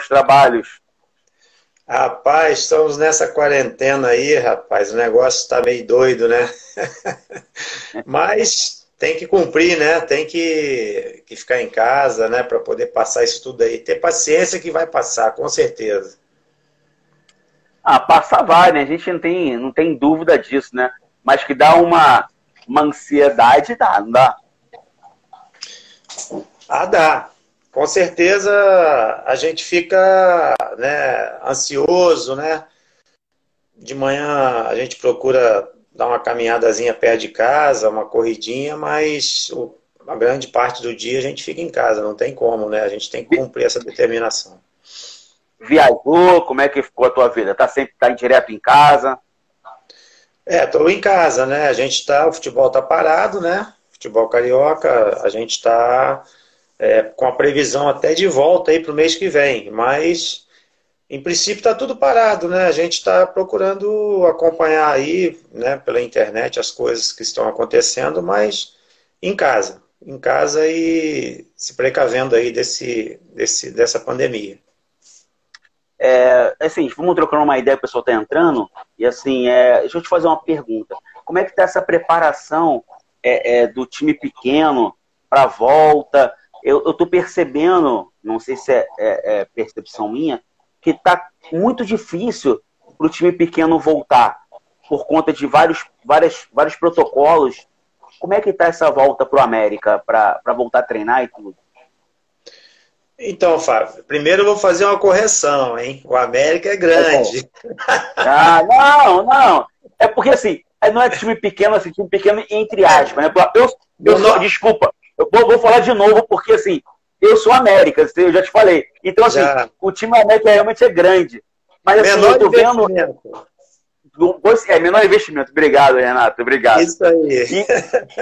os trabalhos? Rapaz, estamos nessa quarentena aí, rapaz. O negócio está meio doido, né? Mas tem que cumprir, né? Tem que ficar em casa, né? Para poder passar isso tudo aí. Ter paciência que vai passar, com certeza. Ah, passar vai, né? A gente não tem dúvida disso, né? Mas que dá uma ansiedade, dá, não dá? Ah, dá. Com certeza a gente fica, né, ansioso, né? De manhã a gente procura dar uma caminhadazinha perto de casa, uma corridinha, mas a grande parte do dia a gente fica em casa, não tem como, né? A gente tem que cumprir essa determinação. Viajou? Como é que ficou a tua vida? Tá direto em casa? Estou em casa, né? O futebol tá parado, né? Futebol carioca, a gente está com a previsão até de volta aí para o mês que vem, mas em princípio está tudo parado, né? A gente está procurando acompanhar aí, né, pela internet as coisas que estão acontecendo, mas em casa e se precavendo aí dessa pandemia. Assim, vamos trocando uma ideia, o pessoal está entrando, e assim, deixa eu te fazer uma pergunta. Como é que está essa preparação do time pequeno para a volta? Eu estou percebendo, não sei se é percepção minha, que está muito difícil para o time pequeno voltar, por conta de vários protocolos. Como é que está essa volta para o América, para voltar a treinar e tudo? Então, Fábio, primeiro eu vou fazer uma correção, hein? O América é grande. Ah, não. É porque assim, não é time pequeno, assim, time pequeno entre aspas, né? Desculpa, eu vou falar de novo, porque assim, eu sou América, eu já te falei. Então, assim, o time América realmente é grande. Mas assim, menor eu tô vendo. Menor investimento. Obrigado, Renato. Obrigado. Isso aí.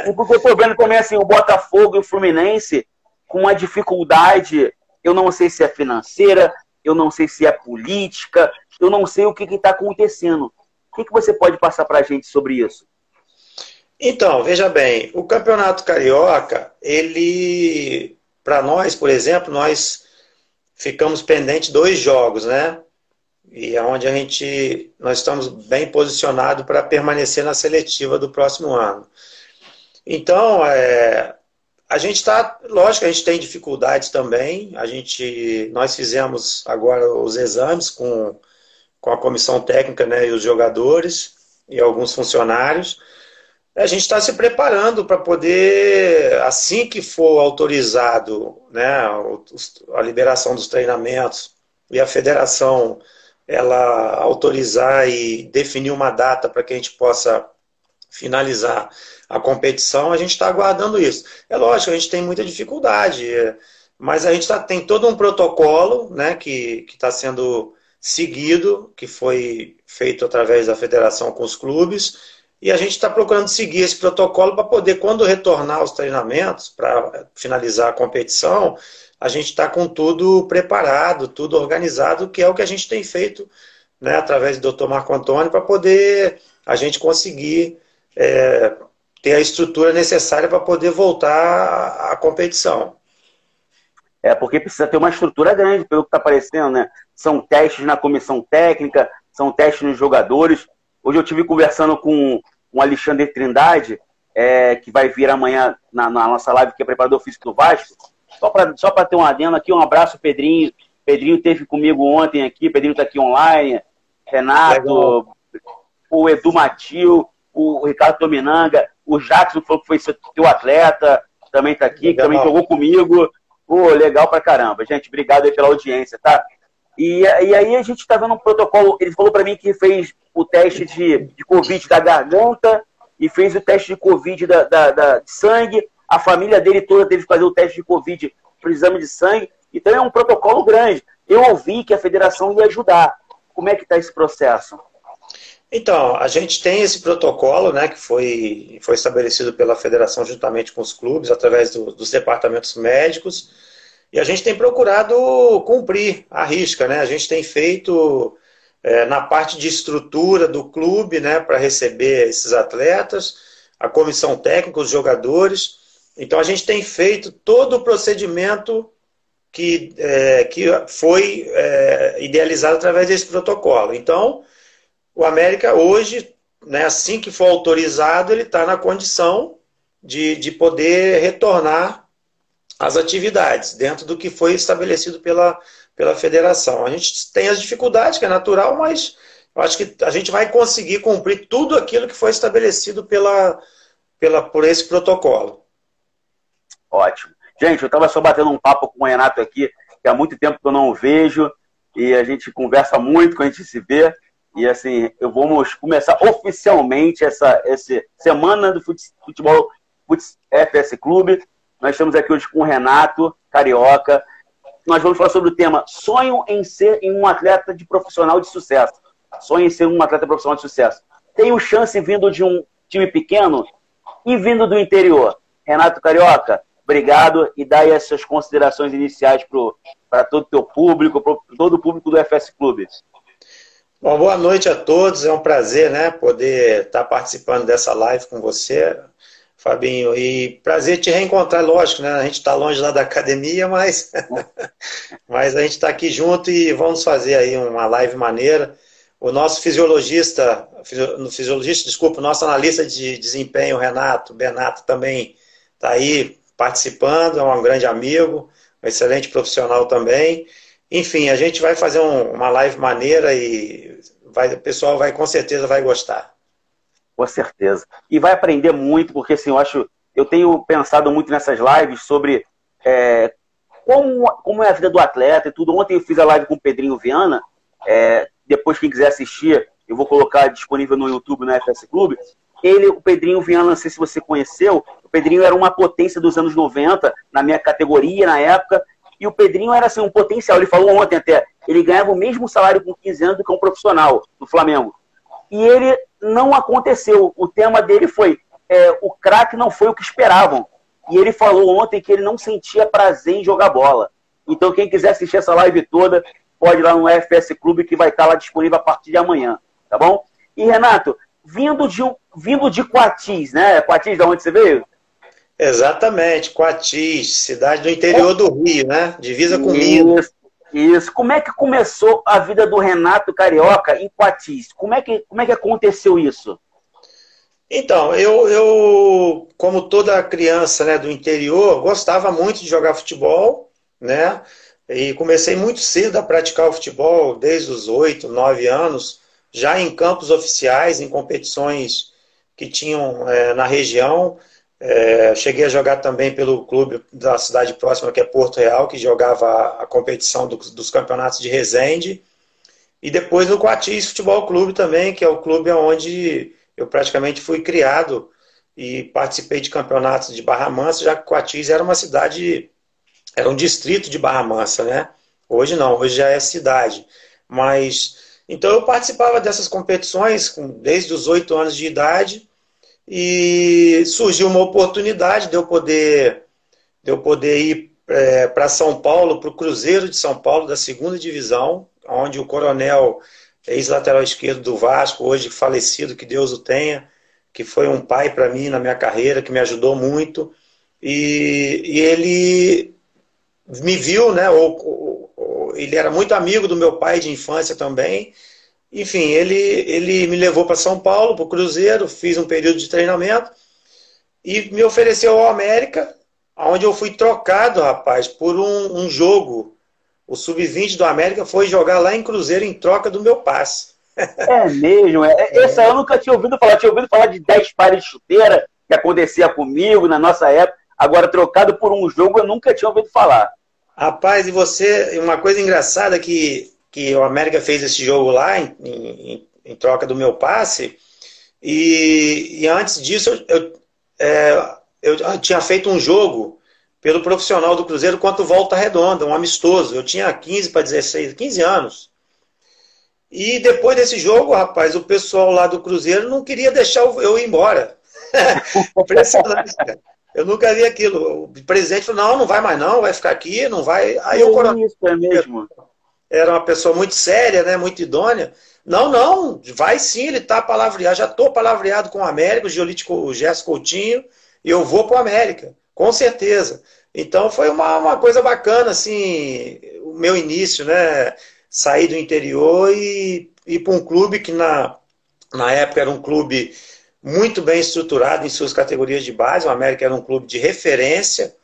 E porque eu tô vendo também assim, o Botafogo e o Fluminense com uma dificuldade, eu não sei se é financeira, eu não sei se é política, eu não sei o que está acontecendo. O que você pode passar para a gente sobre isso? Então, veja bem, o Campeonato Carioca, ele, para nós, por exemplo, nós ficamos pendentes 2 jogos, né? E é onde nós estamos bem posicionados para permanecer na seletiva do próximo ano. Então, a gente está, lógico, a gente tem dificuldades também. Nós fizemos agora os exames com a comissão técnica, né, e os jogadores e alguns funcionários. A gente está se preparando para poder, assim que for autorizado, né, a liberação dos treinamentos e a federação ela autorizar e definir uma data para que a gente possa finalizar a competição, a gente está aguardando isso. É lógico, a gente tem muita dificuldade, mas a gente tem todo um protocolo, né, que está sendo seguido, que foi feito através da federação com os clubes, e a gente está procurando seguir esse protocolo para poder, quando retornar aos treinamentos, para finalizar a competição, a gente está com tudo preparado, tudo organizado, que é o que a gente tem feito, né, através do Dr. Marco Antônio, para poder a gente conseguir ter a estrutura necessária para poder voltar à competição. Porque precisa ter uma estrutura grande, pelo que está aparecendo, né? São testes na comissão técnica, são testes nos jogadores. Hoje eu estive conversando com o Alexandre Trindade, que vai vir amanhã na nossa live, que é preparador físico do Vasco. Só para ter um adendo aqui, um abraço, Pedrinho. Pedrinho esteve comigo ontem aqui, Pedrinho está aqui online. Renato, legal. O Edu Matil, o Ricardo Tominanga, o Jackson falou que foi teu atleta, também está aqui, que também jogou comigo. Pô, legal pra caramba. Gente, obrigado aí pela audiência, tá? E aí a gente tá vendo um protocolo, ele falou pra mim que fez o teste de Covid da garganta e fez o teste de Covid de sangue. A família dele toda teve que fazer o teste de Covid pro exame de sangue. Então é um protocolo grande. Eu ouvi que a federação ia ajudar. Como é que tá esse processo? Então, a gente tem esse protocolo, né, que foi estabelecido pela federação juntamente com os clubes, através dos departamentos médicos, e a gente tem procurado cumprir a risca, né? A gente tem feito na parte de estrutura do clube, né, para receber esses atletas, a comissão técnica, os jogadores. Então, a gente tem feito todo o procedimento que foi idealizado através desse protocolo. Então, o América hoje, né, assim que for autorizado, ele está na condição de poder retornar às atividades, dentro do que foi estabelecido pela federação. A gente tem as dificuldades, que é natural, mas eu acho que a gente vai conseguir cumprir tudo aquilo que foi estabelecido por esse protocolo. Ótimo. Gente, eu estava só batendo um papo com o Renato aqui, que há muito tempo que eu não o vejo, e a gente conversa muito quando a gente se vê. E assim, vamos começar oficialmente essa semana do futebol FS Clube. Nós estamos aqui hoje com o Renato Carioca. Nós vamos falar sobre o tema sonho em ser um atleta profissional de sucesso. Sonho em ser um atleta profissional de sucesso. Tenho chance vindo de um time pequeno e vindo do interior. Renato Carioca, obrigado, e dá aí as suas considerações iniciais para todo o teu público, para todo o público do FS Clube. Bom, boa noite a todos, é um prazer, né, poder estar participando dessa live com você, Fabinho, e prazer te reencontrar, lógico, né, a gente está longe lá da academia, mas a gente está aqui junto e vamos fazer aí uma live maneira. O nosso o nosso analista de desempenho, Renato Benato, também está aí participando, é um grande amigo, um excelente profissional também. Enfim, a gente vai fazer uma live maneira e o pessoal com certeza vai gostar. Com certeza. E vai aprender muito, porque assim, eu tenho pensado muito nessas lives sobre como é a vida do atleta e tudo. Ontem eu fiz a live com o Pedrinho Viana, depois quem quiser assistir, eu vou colocar disponível no YouTube, no FS Clube. O Pedrinho Viana, não sei se você conheceu, o Pedrinho era uma potência dos anos 90, na minha categoria, na época, e o Pedrinho era assim, um potencial. Ele falou ontem até, ele ganhava o mesmo salário com 15 anos do que um profissional do Flamengo. E ele não aconteceu. O tema dele foi, o craque não foi o que esperavam. E ele falou ontem que ele não sentia prazer em jogar bola. Então quem quiser assistir essa live toda, pode ir lá no FS Clube, que vai estar lá disponível a partir de amanhã. Tá bom? E Renato, vindo de Coatis, né? Coatis, de onde você veio? Exatamente, Coatis, cidade do interior do Rio, né? Divisa com Minas. Isso. Como é que começou a vida do Renato Carioca em Coatis? Como é que aconteceu isso? Então, eu como toda criança, né, do interior, gostava muito de jogar futebol, né? E comecei muito cedo a praticar o futebol, desde os 8, 9 anos, já em campos oficiais, em competições que tinham na região. Cheguei a jogar também pelo clube da cidade próxima, que é Porto Real, que jogava a competição dos campeonatos de Resende. E depois no Coatis Futebol Clube também, que é o clube onde eu praticamente fui criado e participei de campeonatos de Barra Mansa, já que Coatis era uma cidade, era um distrito de Barra Mansa, né? Hoje não, hoje já é cidade. Então eu participava dessas competições desde os 8 anos de idade. E surgiu uma oportunidade de eu poder ir para São Paulo, para o Cruzeiro de São Paulo, da 2ª divisão, onde o coronel, ex-lateral esquerdo do Vasco, hoje falecido, que Deus o tenha, que foi um pai para mim na minha carreira, que me ajudou muito. E ele me viu, né? Ele era muito amigo do meu pai de infância também. Enfim, ele me levou para São Paulo, para o Cruzeiro, fiz um período de treinamento e me ofereceu ao América, onde eu fui trocado, rapaz, por um jogo. O Sub-20 do América foi jogar lá em Cruzeiro em troca do meu passe. É mesmo? Essa eu nunca tinha ouvido falar. Tinha ouvido falar de 10 pares de chuteira, que acontecia comigo na nossa época. Agora, trocado por um jogo, eu nunca tinha ouvido falar. Rapaz, e uma coisa engraçada que o América fez esse jogo lá em troca do meu passe, e antes disso eu tinha feito um jogo pelo profissional do Cruzeiro contra o Volta Redonda, um amistoso. Eu tinha 15 anos. E depois desse jogo, rapaz, o pessoal lá do Cruzeiro não queria deixar eu ir embora. Impressionante, cara. Eu nunca vi aquilo. O presidente falou, não vai mais não, vai ficar aqui, não vai. Aí o coronel... Isso é mesmo. Era uma pessoa muito séria, né, muito idônea. Não, vai sim, ele está palavreado. Já estou palavreado com o América, o Gerson Coutinho, e eu vou para o América, com certeza. Então foi uma coisa bacana, assim, o meu início, né? Sair do interior e ir para um clube que na época era um clube muito bem estruturado em suas categorias de base. O América era um clube de referência,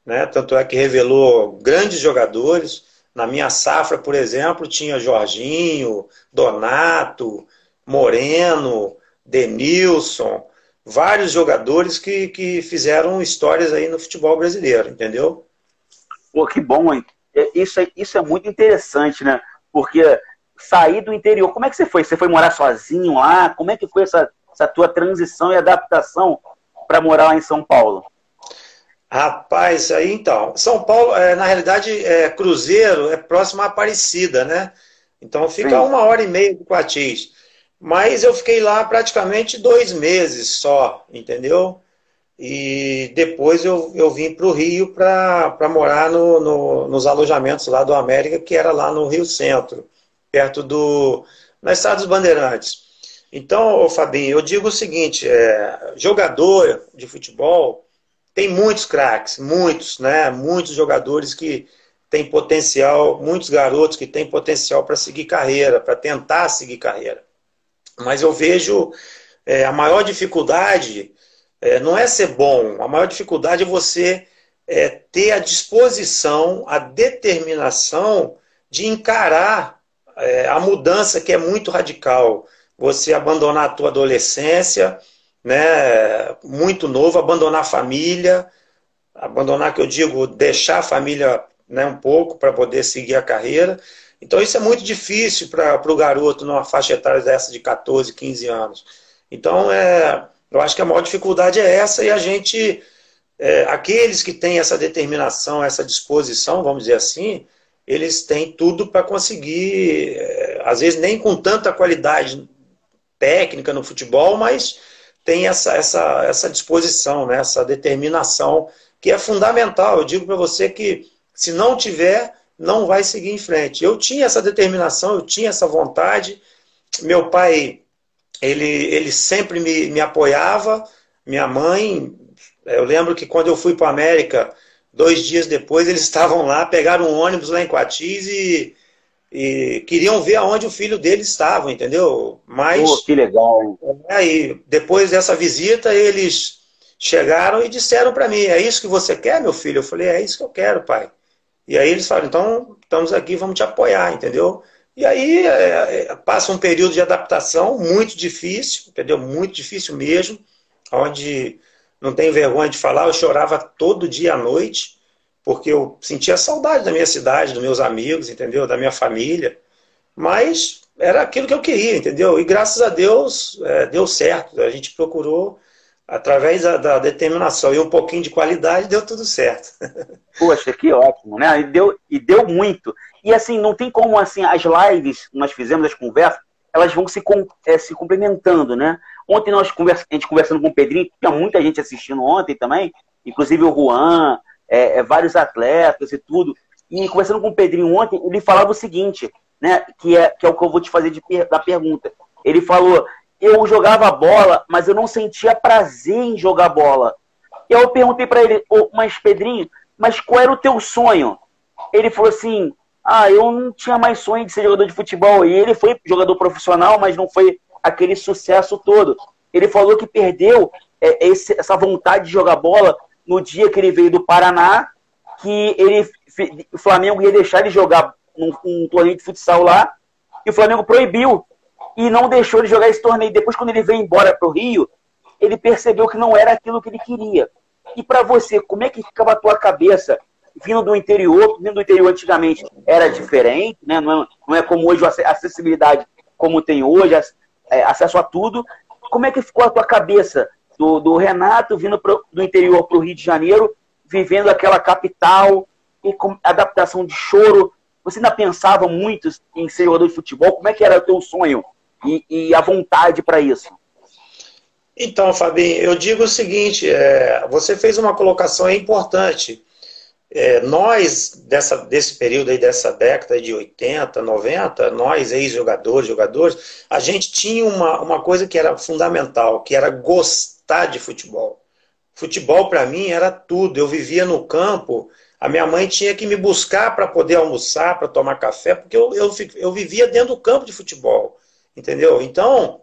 né? Tanto é que revelou grandes jogadores. Na minha safra, por exemplo, tinha Jorginho, Donato, Moreno, Denilson, vários jogadores que fizeram histórias aí no futebol brasileiro, entendeu? Pô, que bom, hein? Isso é muito interessante, né? Porque sair do interior, como é que você foi? Você foi morar sozinho lá? Como é que foi essa tua transição e adaptação para morar lá em São Paulo? Rapaz, aí então, São Paulo, na realidade, Cruzeiro é próximo à Aparecida, né? Então fica Sim. 1 hora e meia do Quatis. Mas eu fiquei lá praticamente 2 meses só, entendeu? E depois eu vim para o Rio para morar nos alojamentos lá do América, que era lá no Rio Centro, perto na Estrada dos Bandeirantes. Então, ô Fabinho, eu digo o seguinte, jogador de futebol tem muitos craques, muitos, né? Muitos jogadores que têm potencial, muitos garotos que têm potencial para seguir carreira, para tentar seguir carreira. Mas eu vejo a maior dificuldade não é ser bom, a maior dificuldade é você ter a disposição, a determinação de encarar a mudança que é muito radical. Você abandonar a tua adolescência, né, muito novo, abandonar a família, abandonar, que eu digo, deixar a família, né, um pouco para poder seguir a carreira. Então isso é muito difícil para o garoto numa faixa etária dessa de 14, 15 anos. Então eu acho que a maior dificuldade é essa e a gente, aqueles que têm essa determinação, essa disposição, vamos dizer assim, eles têm tudo para conseguir, às vezes nem com tanta qualidade técnica no futebol, mas tem essa disposição, né? Essa determinação que é fundamental. Eu digo para você que se não tiver, não vai seguir em frente. Eu tinha essa determinação, eu tinha essa vontade. Meu pai, ele sempre me apoiava. Minha mãe, eu lembro que quando eu fui para a América, 2 dias depois, eles estavam lá, pegaram um ônibus lá em Coatis e queriam ver aonde o filho deles estava, entendeu? Pô, Mas que legal, hein? aí, depois dessa visita, eles chegaram e disseram para mim: é isso que você quer, meu filho? Eu falei: é isso que eu quero, pai. E aí eles falaram: então, estamos aqui, vamos te apoiar, entendeu? E aí passa um período de adaptação muito difícil, entendeu? Muito difícil mesmo, onde não tenho vergonha de falar, eu chorava todo dia à noite, porque eu sentia saudade da minha cidade, dos meus amigos, entendeu? Da minha família. Mas era aquilo que eu queria, entendeu? E graças a Deus deu certo. A gente procurou, através da determinação e um pouquinho de qualidade, deu tudo certo. Poxa, que ótimo, né? E deu muito. E assim, não tem como, assim, as lives que nós fizemos, as conversas, elas vão se complementando, né? Ontem a gente conversando com o Pedrinho, tinha muita gente assistindo ontem também, inclusive o Juan, vários atletas e tudo. E conversando com o Pedrinho ontem, ele falava o seguinte, né? Que é o que eu vou te fazer da pergunta. Ele falou: eu jogava bola, mas eu não sentia prazer em jogar bola. E aí eu perguntei para ele: mas Pedrinho, mas qual era o teu sonho? Ele falou assim: eu não tinha mais sonho de ser jogador de futebol. E ele foi jogador profissional, mas não foi aquele sucesso todo. Ele falou que perdeu essa vontade de jogar bola no dia que ele veio do Paraná, que o Flamengo ia deixar ele jogar um torneio de futsal lá, e o Flamengo proibiu e não deixou ele jogar esse torneio. Depois, quando ele veio embora para o Rio, ele percebeu que não era aquilo que ele queria. E para você, como é que ficava a tua cabeça vindo do interior? Vindo do interior antigamente era diferente, né? Não é como hoje, a acessibilidade como tem hoje, acesso a tudo. Como é que ficou a tua cabeça do Renato vindo do interior para o Rio de Janeiro, vivendo aquela capital e com adaptação de choro? Você ainda pensava muito em ser jogador de futebol? Como é que era o teu sonho e a vontade para isso? Então, Fabinho, eu digo o seguinte, você fez uma colocação importante. Nós, desse período aí, dessa década de 80, 90, nós, ex-jogadores, jogadores, a gente tinha uma coisa que era fundamental, que era gostar de futebol. Futebol para mim era tudo. Eu vivia no campo, a minha mãe tinha que me buscar para poder almoçar, para tomar café, porque eu vivia dentro do campo de futebol, entendeu? Então,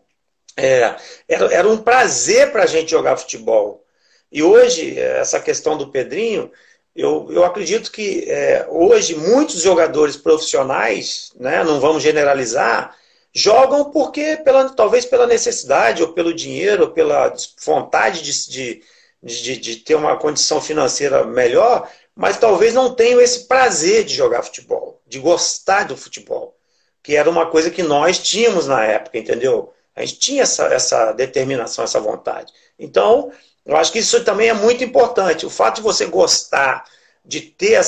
era um prazer para a gente jogar futebol. E hoje, essa questão do Pedrinho, eu acredito que hoje muitos jogadores profissionais, né, não vamos generalizar, jogam porque talvez pela necessidade, ou pelo dinheiro, ou pela vontade de ter uma condição financeira melhor, mas talvez não tenham esse prazer de jogar futebol, de gostar do futebol, que era uma coisa que nós tínhamos na época, entendeu? A gente tinha essa determinação, essa vontade. Então, eu acho que isso também é muito importante. O fato de você gostar, de ter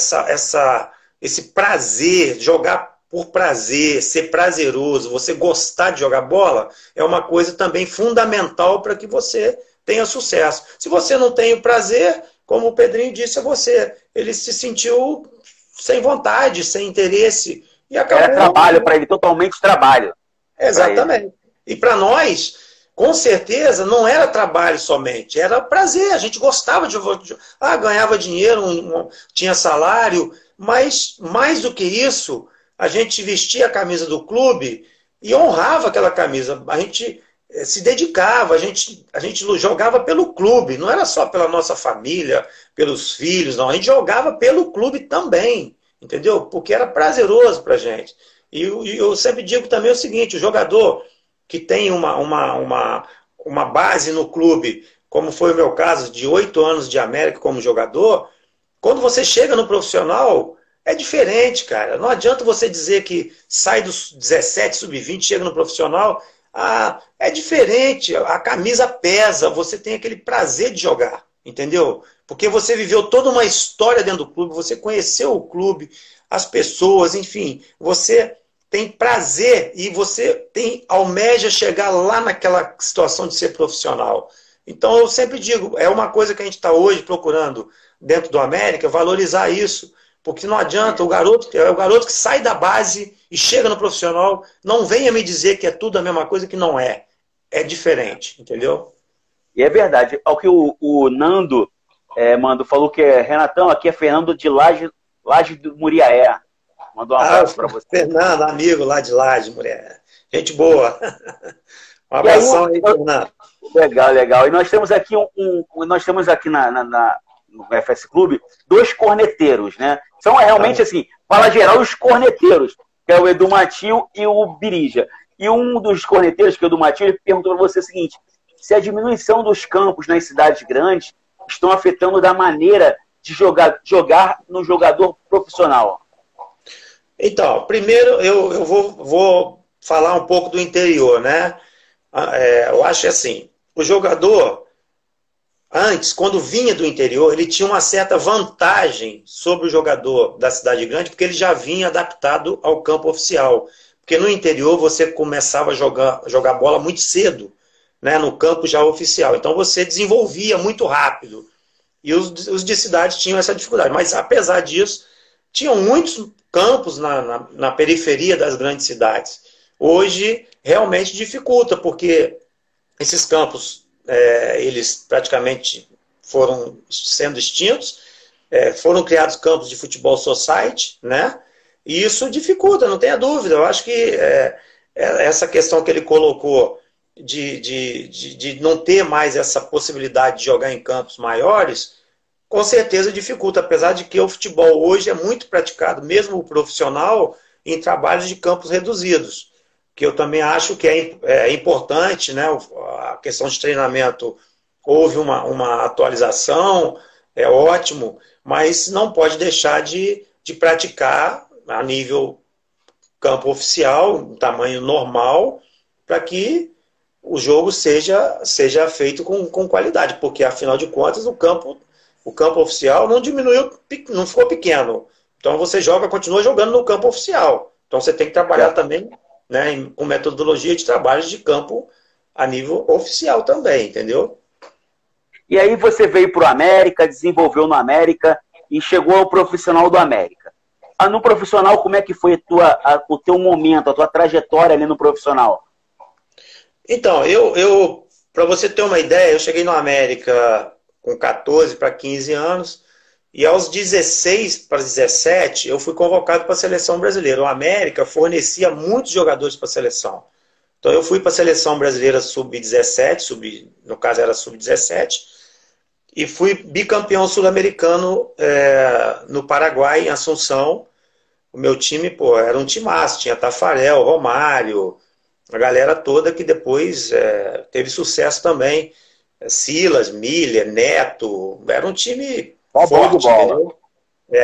esse prazer, jogar por prazer, ser prazeroso, você gostar de jogar bola, é uma coisa também fundamental para que você tenha sucesso. Se você não tem o prazer, como o Pedrinho disse a você, ele se sentiu sem vontade, sem interesse. E acabou... Era trabalho para ele, totalmente trabalho. Exatamente. E para nós, com certeza, não era trabalho somente, era prazer. A gente gostava de ganhava dinheiro, tinha salário, mas mais do que isso, a gente vestia a camisa do clube e honrava aquela camisa. A gente se dedicava, a gente jogava pelo clube, não era só pela nossa família, pelos filhos, não. A gente jogava pelo clube também, entendeu? Porque era prazeroso pra gente. E eu sempre digo também o seguinte, o jogador que tem uma base no clube, como foi o meu caso, de 8 anos de América como jogador, quando você chega no profissional, é diferente, cara. Não adianta você dizer que sai dos 17, sub-20, chega no profissional, é diferente, a camisa pesa, você tem aquele prazer de jogar, entendeu? Porque você viveu toda uma história dentro do clube, você conheceu o clube, as pessoas, enfim, você tem prazer e você almeja chegar lá naquela situação de ser profissional. Então eu sempre digo, é uma coisa que a gente está hoje procurando dentro do América, valorizar isso, porque não adianta, o garoto que sai da base e chega no profissional, não venha me dizer que é tudo a mesma coisa, que não é. É diferente, entendeu? E é verdade. Ao que o Nando falou que Renatão, aqui é Fernando de Laje do Muriaé. Mandou um abraço para você. Fernando, amigo lá de Laje, Muriaé. Gente boa. Um abração aí, Fernando. Legal. E nós temos aqui nós temos aqui no FS Clube 2 corneteiros, né? São realmente assim, fala geral, os corneteiros, que é o Edu Matil e o Birija. E um dos corneteiros, que é o Edu Matil, ele perguntou para você o seguinte: se a diminuição dos campos nas cidades grandes estão afetando da maneira de jogar no jogador profissional. Então, primeiro eu vou falar um pouco do interior, né? Eu acho assim, o jogador, antes, quando vinha do interior, ele tinha uma certa vantagem sobre o jogador da cidade grande, porque ele já vinha adaptado ao campo oficial. Porque no interior você começava a jogar bola muito cedo, né, no campo já oficial. Então você desenvolvia muito rápido. E os de cidade tinham essa dificuldade. Mas apesar disso, tinham muitos campos na periferia das grandes cidades. Hoje realmente dificulta, porque esses campos eles praticamente foram sendo extintos, foram criados campos de futebol society, né? E isso dificulta, não tenha dúvida. Eu acho que essa questão que ele colocou de não ter mais essa possibilidade de jogar em campos maiores, com certeza dificulta, apesar de que o futebol hoje é muito praticado, mesmo o profissional, em trabalhos de campos reduzidos, que eu também acho que é importante, né? A questão de treinamento, houve uma atualização, é ótimo, mas não pode deixar de praticar a nível campo oficial, um tamanho normal, para que o jogo seja feito com qualidade, porque afinal de contas o campo oficial não diminuiu, não ficou pequeno. Então você continua jogando no campo oficial. Então você tem que trabalhar também, né, com metodologia de trabalho de campo a nível oficial também, entendeu? E aí você veio para o América, desenvolveu no América e chegou ao profissional do América. No profissional, como é que foi o teu momento, a tua trajetória ali no profissional? Então, para você ter uma ideia, eu cheguei no América com 14 para 15 anos. E aos 16 para 17, eu fui convocado para a seleção brasileira. O América fornecia muitos jogadores para a seleção. Então eu fui para a seleção brasileira sub-17, no caso era sub-17, e fui bicampeão sul-americano no Paraguai, em Assunção. O meu time, pô, era um timaço, tinha Tafarel, Romário, a galera toda que depois teve sucesso também. Silas, Miller, Neto, era um time forte, entendeu?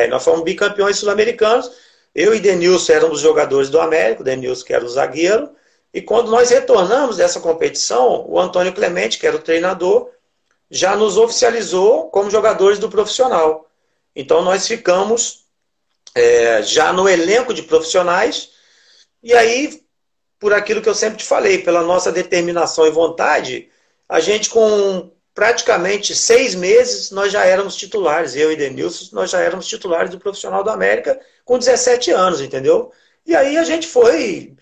Nós fomos bicampeões sul-americanos. Eu e Denilson éramos os jogadores do América, o Denilson que era o zagueiro. E quando nós retornamos dessa competição, o Antônio Clemente, que era o treinador, já nos oficializou como jogadores do profissional. Então nós ficamos já no elenco de profissionais. E aí, por aquilo que eu sempre te falei, pela nossa determinação e vontade, a gente com praticamente 6 meses, nós já éramos titulares. Eu e Denilson, nós já éramos titulares do profissional do América com 17 anos, entendeu? E aí a gente foi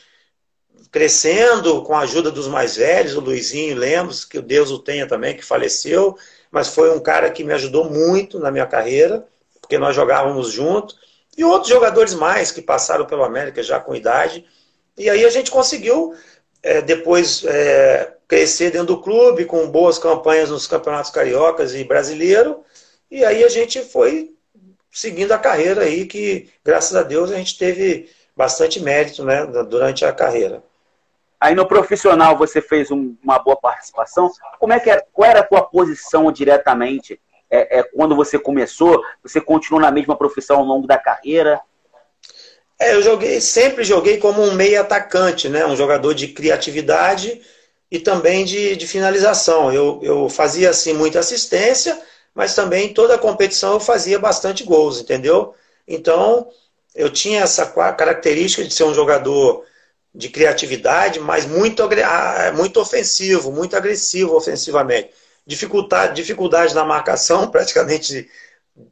crescendo com a ajuda dos mais velhos, o Luizinho Lemos, que Deus o tenha também, que faleceu, mas foi um cara que me ajudou muito na minha carreira, porque nós jogávamos junto, e outros jogadores mais que passaram pelo América já com idade. E aí a gente conseguiu depois crescer dentro do clube, com boas campanhas nos campeonatos cariocas e brasileiro, e aí a gente foi seguindo a carreira aí, que graças a Deus a gente teve bastante mérito, né, durante a carreira. Aí no profissional você fez uma boa participação. Qual era a tua posição diretamente? Quando você começou, você continuou na mesma profissão ao longo da carreira? Eu sempre joguei como um meio atacante, né? Um jogador de criatividade e também de finalização. Eu fazia assim muita assistência, mas também toda a competição eu fazia bastante gols, entendeu? Então eu tinha essa característica de ser um jogador de criatividade, mas muito ofensivo, muito agressivo ofensivamente. Dificuldade na marcação, praticamente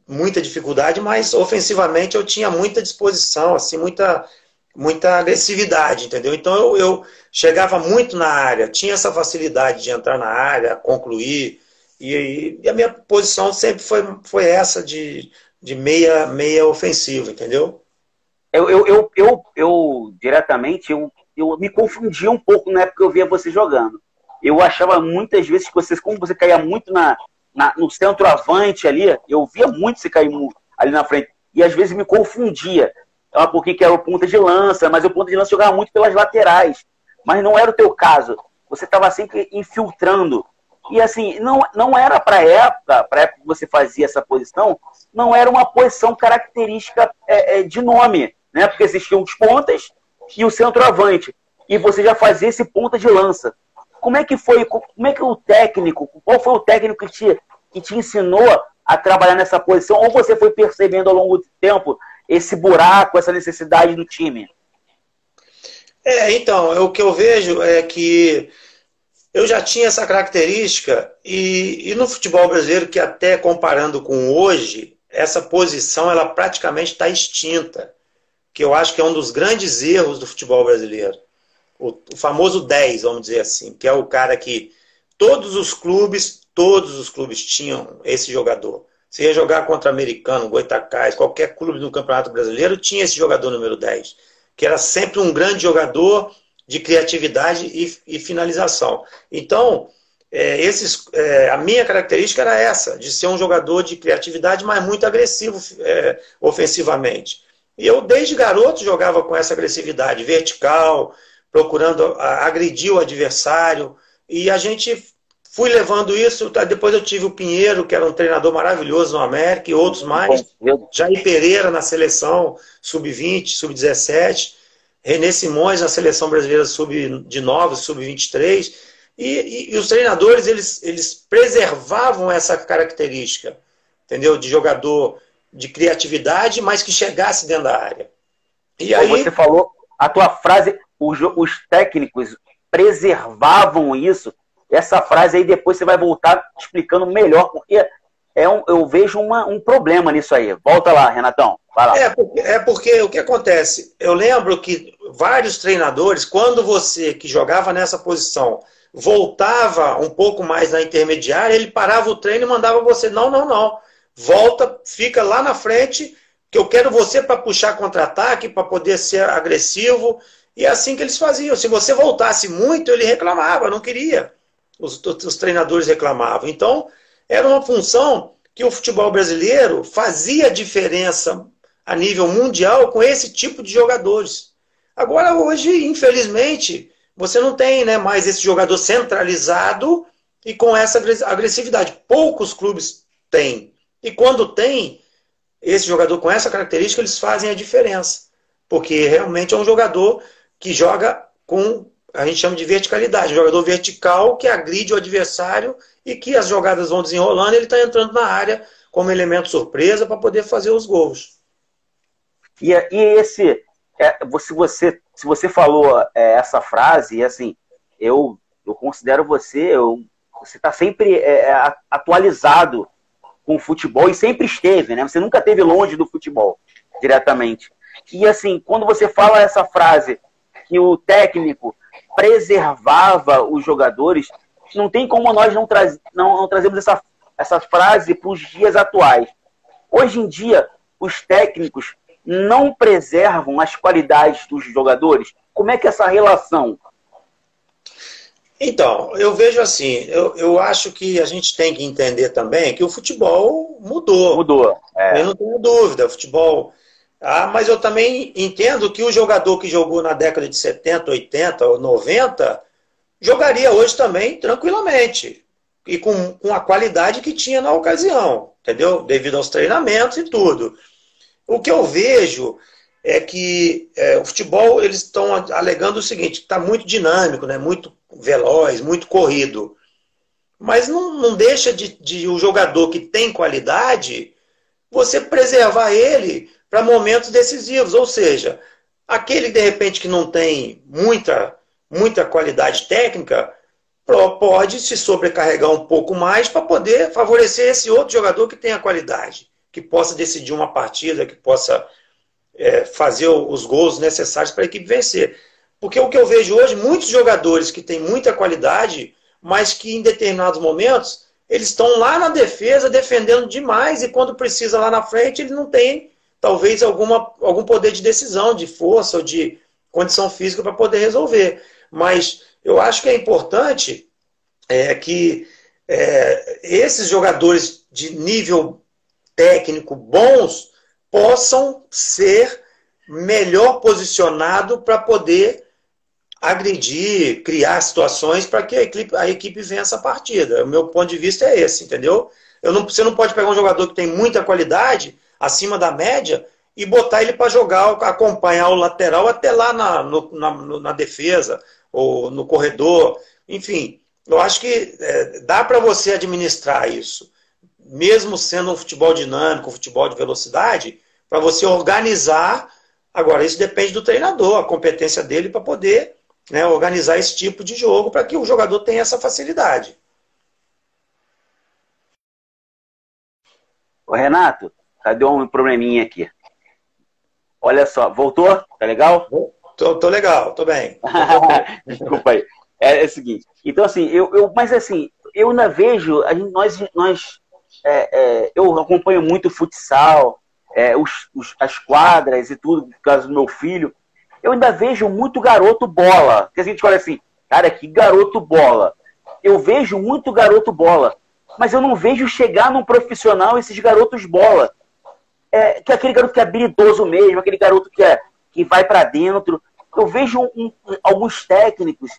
muita dificuldade, mas ofensivamente eu tinha muita disposição, assim, muita agressividade, entendeu? Então eu chegava muito na área, tinha essa facilidade de entrar na área, concluir, e a minha posição sempre foi essa de meia ofensivo, entendeu? Diretamente, eu me confundia um pouco na época que eu via você jogando. Eu achava muitas vezes que como você caía muito no centroavante ali, eu via muito você cair ali na frente. E às vezes me confundia. Porque era o ponta de lança, mas o ponta de lança jogava muito pelas laterais. Mas não era o teu caso. Você estava sempre infiltrando. E assim, não era para a época que você fazia essa posição, não era uma posição característica de nome, né? Porque existiam os pontas e o centroavante. E você já fazia esse ponta de lança. Como é que o técnico, qual foi o técnico que te ensinou a trabalhar nessa posição? Ou você foi percebendo ao longo do tempo esse buraco, essa necessidade do time? Então, o que eu vejo é que eu já tinha essa característica e no futebol brasileiro, que até comparando com hoje, essa posição ela praticamente está extinta, que eu acho que é um dos grandes erros do futebol brasileiro. O famoso 10, vamos dizer assim, que é o cara que todos os clubes tinham esse jogador. Você ia jogar contra Americano, Goitacás, qualquer clube do Campeonato Brasileiro tinha esse jogador número 10, que era sempre um grande jogador de criatividade e finalização. Então, a minha característica era essa, de ser um jogador de criatividade, mas muito agressivo ofensivamente. E eu, desde garoto, jogava com essa agressividade vertical, procurando agredir o adversário, e a gente fui levando isso. Depois eu tive o Pinheiro, que era um treinador maravilhoso no América, e outros mais, Jair Pereira na seleção sub-20, sub-17, René Simões na seleção brasileira sub-19, sub-23, e os treinadores eles preservavam essa característica, entendeu? De jogador de criatividade, mas que chegasse dentro da área. E aí você falou, a tua frase, os técnicos preservavam isso. Essa frase aí depois você vai voltar explicando melhor, porque eu vejo um problema nisso aí. Volta lá, Renatão. Vai lá. Porque o que acontece? Eu lembro que vários treinadores, quando você que jogava nessa posição, voltava um pouco mais na intermediária, ele parava o treino e mandava você, não, não, não. Volta, fica lá na frente, que eu quero você para puxar contra-ataque, para poder ser agressivo. E é assim que eles faziam. Se você voltasse muito, ele reclamava, não queria. Os treinadores reclamavam. Então, era uma função que o futebol brasileiro fazia diferença a nível mundial com esse tipo de jogadores. Agora, hoje, infelizmente, você não tem, né, mais esse jogador centralizado e com essa agressividade. Poucos clubes têm. E quando tem esse jogador com essa característica, eles fazem a diferença. Porque realmente é um jogador que joga com, a gente chama de verticalidade, um jogador vertical que agride o adversário e que as jogadas vão desenrolando, ele está entrando na área como elemento surpresa para poder fazer os gols. E esse, se você falou essa frase, assim, eu considero você está sempre atualizado com o futebol e sempre esteve, né? Você nunca esteve longe do futebol diretamente. E assim, quando você fala essa frase que o técnico preservava os jogadores, não tem como nós não trazermos essa frase para os dias atuais. Hoje em dia, os técnicos não preservam as qualidades dos jogadores. Como é que é essa relação? Então, eu vejo assim, eu acho que a gente tem que entender também que o futebol mudou. Mudou. Eu não tenho dúvida, o futebol... mas eu também entendo que o jogador que jogou na década de 70, 80 ou 90 jogaria hoje também tranquilamente. E com a qualidade que tinha na ocasião, entendeu? Devido aos treinamentos e tudo. O que eu vejo é que o futebol, eles estão alegando o seguinte, está muito dinâmico, né? Muito veloz, muito corrido. Mas não deixa de um jogador que tem qualidade, você preservar ele para momentos decisivos. Ou seja, aquele, de repente, que não tem muita qualidade técnica, pode se sobrecarregar um pouco mais para poder favorecer esse outro jogador que tem a qualidade, que possa decidir uma partida, que possa fazer os gols necessários para a equipe vencer. Porque o que eu vejo hoje, muitos jogadores que têm muita qualidade, mas que em determinados momentos, eles estão lá na defesa, defendendo demais, e quando precisa lá na frente, ele não tem, talvez, algum poder de decisão, de força ou de condição física para poder resolver. Mas eu acho que é importante que esses jogadores de nível técnico bons possam ser melhor posicionados para poder agredir, criar situações para que a equipe vença a partida. O meu ponto de vista é esse, entendeu? Você não pode pegar um jogador que tem muita qualidade, acima da média, e botar ele para jogar, acompanhar o lateral até lá na defesa, ou no corredor. Enfim, eu acho que dá para você administrar isso. Mesmo sendo um futebol dinâmico, um futebol de velocidade, para você organizar. Agora, isso depende do treinador, a competência dele para poder organizar esse tipo de jogo para que o jogador tenha essa facilidade. Ô, Renato, cadê um probleminha aqui? Olha só, voltou? Tá legal? Tô legal, tô bem. Desculpa aí. É o seguinte, então assim, mas assim, eu ainda vejo, eu acompanho muito o futsal, as quadras e tudo, por causa do meu filho. Eu ainda vejo muito garoto bola. Porque a gente olha assim, cara, que garoto bola. Eu vejo muito garoto bola, mas eu não vejo chegar num profissional esses garotos bola. Que é aquele garoto que é habilidoso mesmo, aquele garoto que vai para dentro. Eu vejo alguns técnicos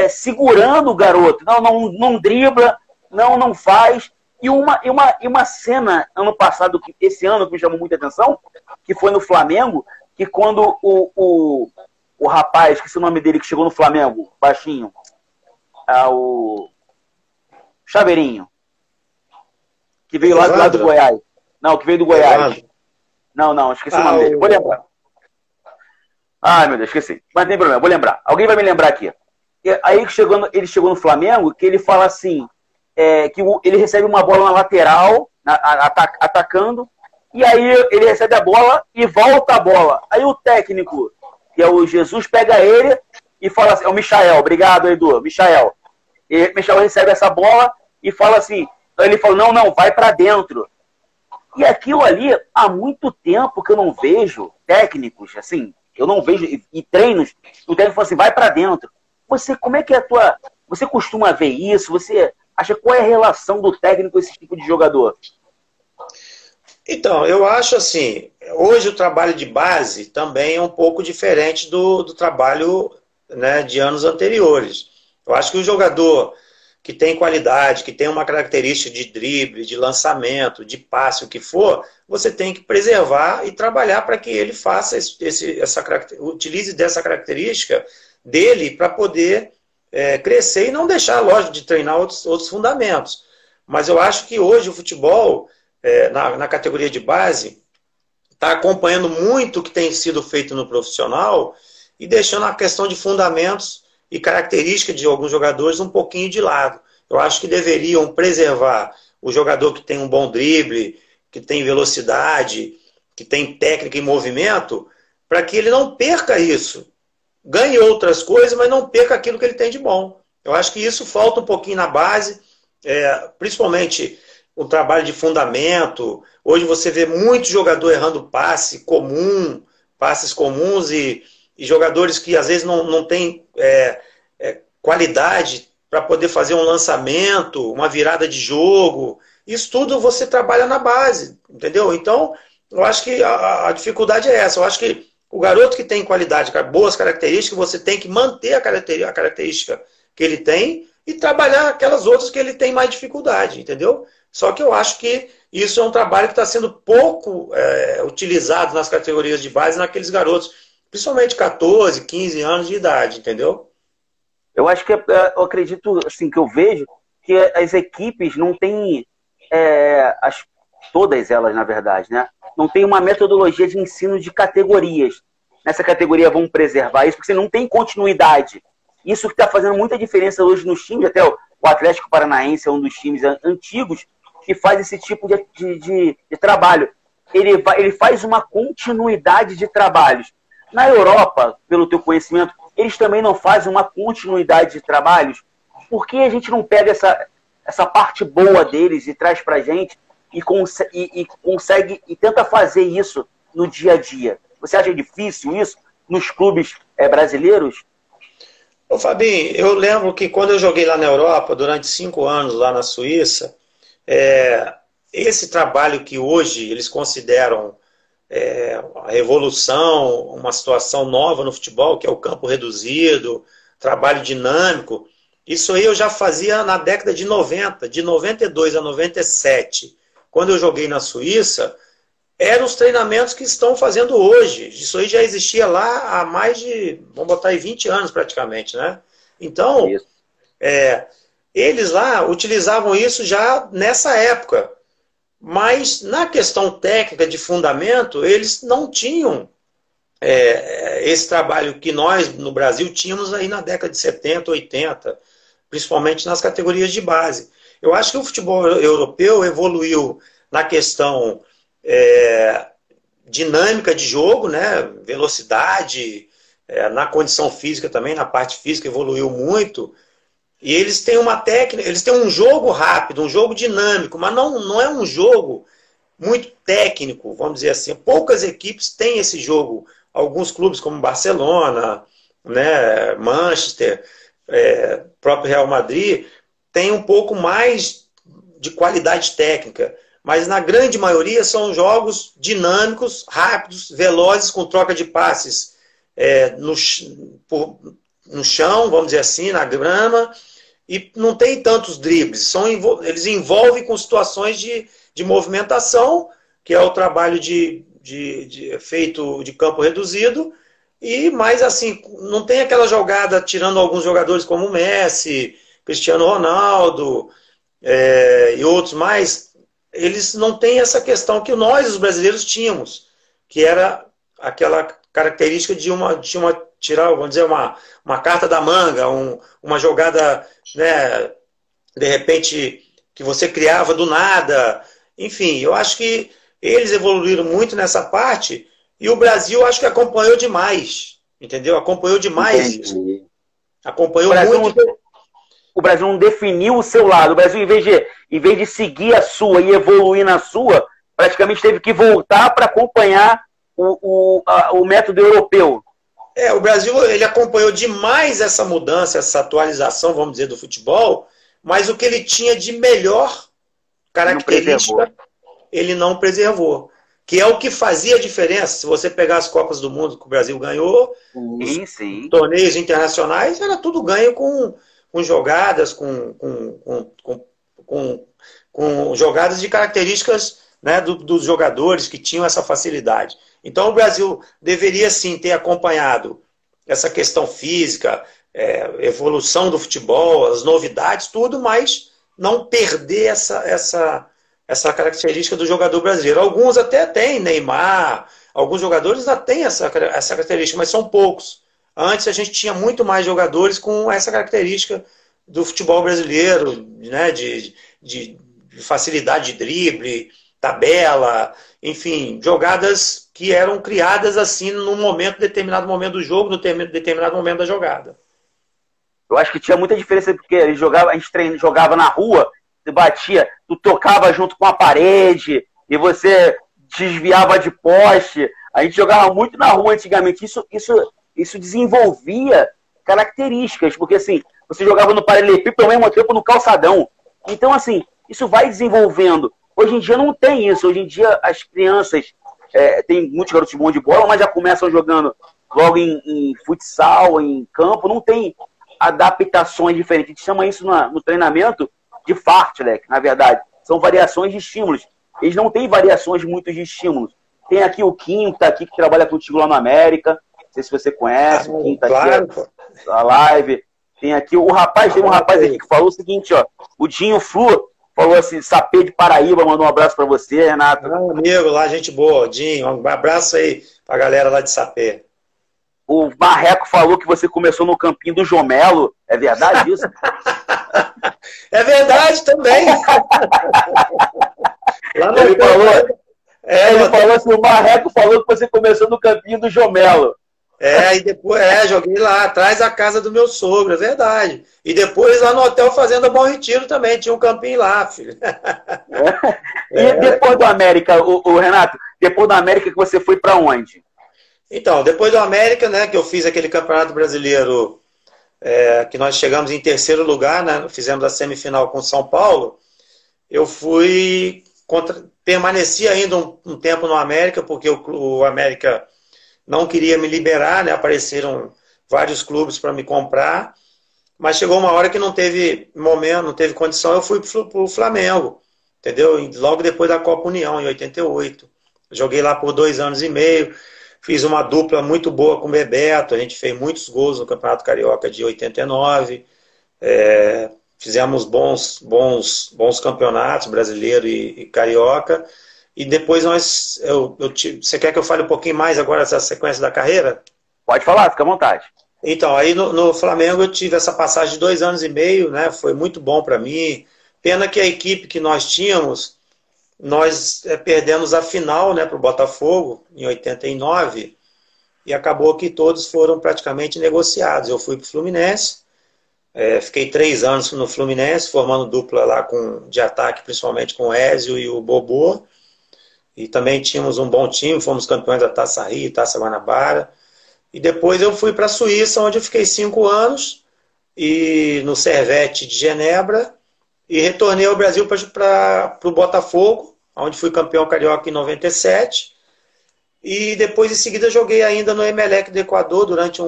segurando o garoto. Não dribla, não faz. E uma cena, esse ano que me chamou muita atenção, que foi no Flamengo, que quando o rapaz, esqueci o nome dele, que chegou no Flamengo, baixinho, o Chaveirinho, que veio lá do Goiás. Não, que veio do Goiás. Não, esqueci o nome dele. Vou lembrar. Ai, meu Deus, esqueci. Mas não tem problema, vou lembrar. Alguém vai me lembrar aqui. Aí ele chegou no Flamengo, que ele fala assim, que ele recebe uma bola na lateral, atacando, e aí ele recebe a bola e volta a bola. Aí o técnico, que é o Jesus, pega ele e fala assim, é o Michael, obrigado, Edu, Michael. E Michel recebe essa bola e fala assim, ele falou, não, não, vai para dentro. E aquilo ali, há muito tempo que eu não vejo técnicos, assim, eu não vejo, e treinos, o técnico fala assim, vai para dentro. Você, como é que é a tua... Você costuma ver isso? Você acha qual é a relação do técnico com esse tipo de jogador? Então, eu acho assim, hoje o trabalho de base também é um pouco diferente do trabalho, né, de anos anteriores. Eu acho que o jogador que tem qualidade, que tem uma característica de drible, de lançamento, de passe, o que for, você tem que preservar e trabalhar para que ele faça utilize dessa característica dele para poder crescer e não deixar, lógico, de treinar outros fundamentos. Mas eu acho que hoje o futebol, na categoria de base, está acompanhando muito o que tem sido feito no profissional e deixando a questão de fundamentos e características de alguns jogadores um pouquinho de lado. Eu acho que deveriam preservar o jogador que tem um bom drible, que tem velocidade, que tem técnica e movimento, para que ele não perca isso. Ganhe outras coisas, mas não perca aquilo que ele tem de bom. Eu acho que isso falta um pouquinho na base, principalmente o trabalho de fundamento. Hoje você vê muito jogador errando passes comuns e jogadores que às vezes não têm qualidade para poder fazer um lançamento, uma virada de jogo. Isso tudo você trabalha na base, entendeu? Então, eu acho que a dificuldade é essa. Eu acho que o garoto que tem qualidade, boas características, você tem que manter a característica que ele tem e trabalhar aquelas outras que ele tem mais dificuldade, entendeu? Só que eu acho que isso é um trabalho que está sendo pouco utilizado nas categorias de base, naqueles garotos, principalmente 14, 15 anos de idade, entendeu? Eu acho que, eu acredito, assim, que eu vejo que as equipes não têm, todas elas, na verdade, né? Não tem uma metodologia de ensino de categorias. Nessa categoria vão preservar isso, porque você não tem continuidade. Isso que está fazendo muita diferença hoje nos times, até o Atlético Paranaense é um dos times antigos que faz esse tipo de trabalho. Ele faz uma continuidade de trabalhos. Na Europa, pelo teu conhecimento, eles também não fazem uma continuidade de trabalhos? Por que a gente não pega essa parte boa deles e traz pra gente e consegue e tenta fazer isso no dia a dia? Você acha difícil isso nos clubes brasileiros? Ô Fabinho, eu lembro que quando eu joguei lá na Europa, durante 5 anos lá na Suíça, esse trabalho que hoje eles consideram a revolução, uma situação nova no futebol, que é o campo reduzido, trabalho dinâmico, isso aí eu já fazia na década de 90, de 92 a 97. Quando eu joguei na Suíça, eram os treinamentos que estão fazendo hoje. Isso aí já existia lá há mais de, vamos botar aí, 20 anos praticamente, né? Então, eles lá utilizavam isso já nessa época. Mas na questão técnica de fundamento, eles não tinham esse trabalho que nós no Brasil tínhamos aí na década de 70, 80, principalmente nas categorias de base. Eu acho que o futebol europeu evoluiu na questão dinâmica de jogo, né? Velocidade, na condição física também, na parte física evoluiu muito. E eles têm uma técnica, eles têm um jogo rápido, um jogo dinâmico, mas não é um jogo muito técnico, vamos dizer assim. Poucas equipes têm esse jogo. Alguns clubes como Barcelona, né, Manchester, próprio Real Madrid, têm um pouco mais de qualidade técnica. Mas na grande maioria são jogos dinâmicos, rápidos, velozes, com troca de passes no chão, vamos dizer assim, na grama, e não tem tantos dribles. Eles envolvem com situações de movimentação, que é o trabalho feito de campo reduzido, mas assim, não tem aquela jogada, tirando alguns jogadores como o Messi, Cristiano Ronaldo e outros mais, eles não têm essa questão que nós, os brasileiros, tínhamos, que era aquela característica de tirar, vamos dizer, uma carta da manga, uma jogada, né, de repente, que você criava do nada. Enfim, eu acho que eles evoluíram muito nessa parte e o Brasil acho que acompanhou demais, entendeu? Acompanhou demais isso. Acompanhou muito. o Brasil não definiu o seu lado. O Brasil, em vez de seguir a sua e evoluir na sua, praticamente teve que voltar para acompanhar o método europeu. O Brasil ele acompanhou demais essa mudança, essa atualização, vamos dizer, do futebol, mas o que ele tinha de melhor característica, ele não preservou. Que é o que fazia a diferença. Se você pegar as Copas do Mundo que o Brasil ganhou, os torneios internacionais, era tudo ganho com jogadas, com jogadas de características, né, dos jogadores que tinham essa facilidade. Então o Brasil deveria sim ter acompanhado essa questão física, evolução do futebol, as novidades, tudo, mas não perder essa característica do jogador brasileiro. Alguns até têm, Neymar, alguns jogadores já têm essa característica, mas são poucos. Antes a gente tinha muito mais jogadores com essa característica do futebol brasileiro, né, de facilidade de drible, tabela, enfim, jogadas que eram criadas assim num determinado momento do jogo, no determinado momento da jogada. Eu acho que tinha muita diferença, porque a gente jogava na rua, você batia, tu tocava junto com a parede, e você desviava de poste. A gente jogava muito na rua antigamente. Isso desenvolvia características, porque assim, você jogava no paralelepípedo ao mesmo tempo no calçadão. Então, assim, isso vai desenvolvendo. Hoje em dia não tem isso. Hoje em dia as crianças, tem muitos garotos bons de bola, mas já começam jogando logo em futsal, em campo. Não tem adaptações diferentes. A gente chama isso no treinamento de fartlek, na verdade. São variações de estímulos. Eles não têm variações muito de estímulos. Tem aqui o Kim, que está aqui, que trabalha contigo lá na América. Não sei se você conhece. O Kim está aqui na live. Tem aqui tem um rapaz aqui que falou o seguinte, ó. O Dinho Flu falou assim, Sapê de Paraíba, mandou um abraço para você, Renato. Amigo lá, gente boa. Dinho, um abraço aí pra galera lá de Sapê. O Marreco falou que você começou no campinho do Jomelo. É verdade isso? É verdade também. Ele falou assim, o Marreco falou que você começou no campinho do Jomelo. E depois, joguei lá atrás da casa do meu sogro, é verdade. E depois lá no Hotel Fazenda Bom Retiro também, tinha um campinho lá, filho. E depois do América, o Renato, depois do América que você foi para onde? Então, depois do América, né, que eu fiz aquele Campeonato Brasileiro, que nós chegamos em terceiro lugar, né, fizemos a semifinal com o São Paulo, eu permaneci ainda um tempo no América, porque o América não queria me liberar, né, apareceram vários clubes para me comprar, mas chegou uma hora que não teve momento, não teve condição, eu fui para o Flamengo, entendeu? E logo depois da Copa União, em 88. Joguei lá por 2 anos e meio, fiz uma dupla muito boa com o Bebeto, a gente fez muitos gols no Campeonato Carioca de 89, fizemos bons campeonatos, brasileiro e carioca, e depois você quer que eu fale um pouquinho mais agora dessa sequência da carreira? Pode falar, fica à vontade. Então, aí no Flamengo eu tive essa passagem de 2 anos e meio, né? Foi muito bom para mim. Pena que a equipe que nós tínhamos, nós perdemos a final, né, para o Botafogo, em 89, e acabou que todos foram praticamente negociados. Eu fui para o Fluminense, fiquei 3 anos no Fluminense, formando dupla lá de ataque, principalmente com o Ézio e o Bobô, e também tínhamos um bom time, fomos campeões da Taça Rio, Taça Guanabara. E depois eu fui para a Suíça, onde eu fiquei 5 anos, e no Servette de Genebra, e retornei ao Brasil para o Botafogo, onde fui campeão carioca em 97. E depois, em seguida, joguei ainda no Emelec do Equador durante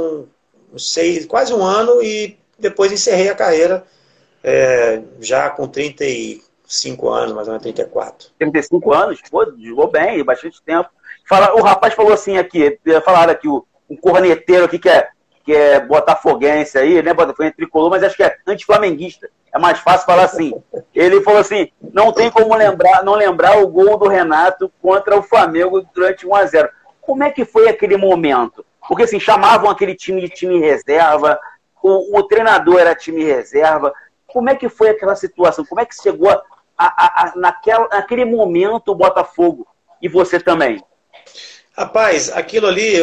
quase um ano, e depois encerrei a carreira já com 35 anos, mais ou menos 34. 35 anos? Pô, jogou bem, bastante tempo. O rapaz falou assim aqui, falaram aqui, um corneteiro aqui que é botafoguense aí, né? Botafoguense tricolor, mas acho que é anti-flamenguista. É mais fácil falar assim. Ele falou assim, não tem como não lembrar o gol do Renato contra o Flamengo durante 1-0. Como é que foi aquele momento? Porque assim, chamavam aquele time de time reserva, o treinador era time reserva. Como é que foi aquela situação? Como é que chegou naquele momento o Botafogo e você também? Rapaz, aquilo ali,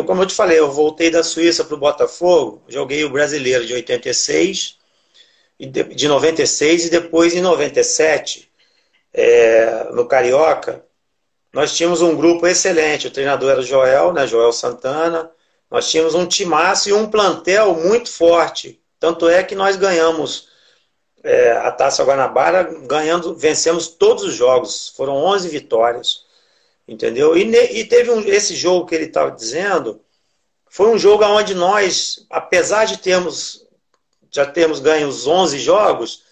como eu te falei, eu voltei da Suíça para o Botafogo, joguei o Brasileiro de 86, de 96 e depois em 97, no Carioca, nós tínhamos um grupo excelente. O treinador era o Joel, né, Joel Santana. Nós tínhamos um timaço e um plantel muito forte. Tanto é que nós ganhamos a Taça Guanabara, vencemos todos os jogos. Foram 11 vitórias. Entendeu? E teve esse jogo que ele estava dizendo, foi um jogo onde nós, apesar de já termos ganho os 11 jogos,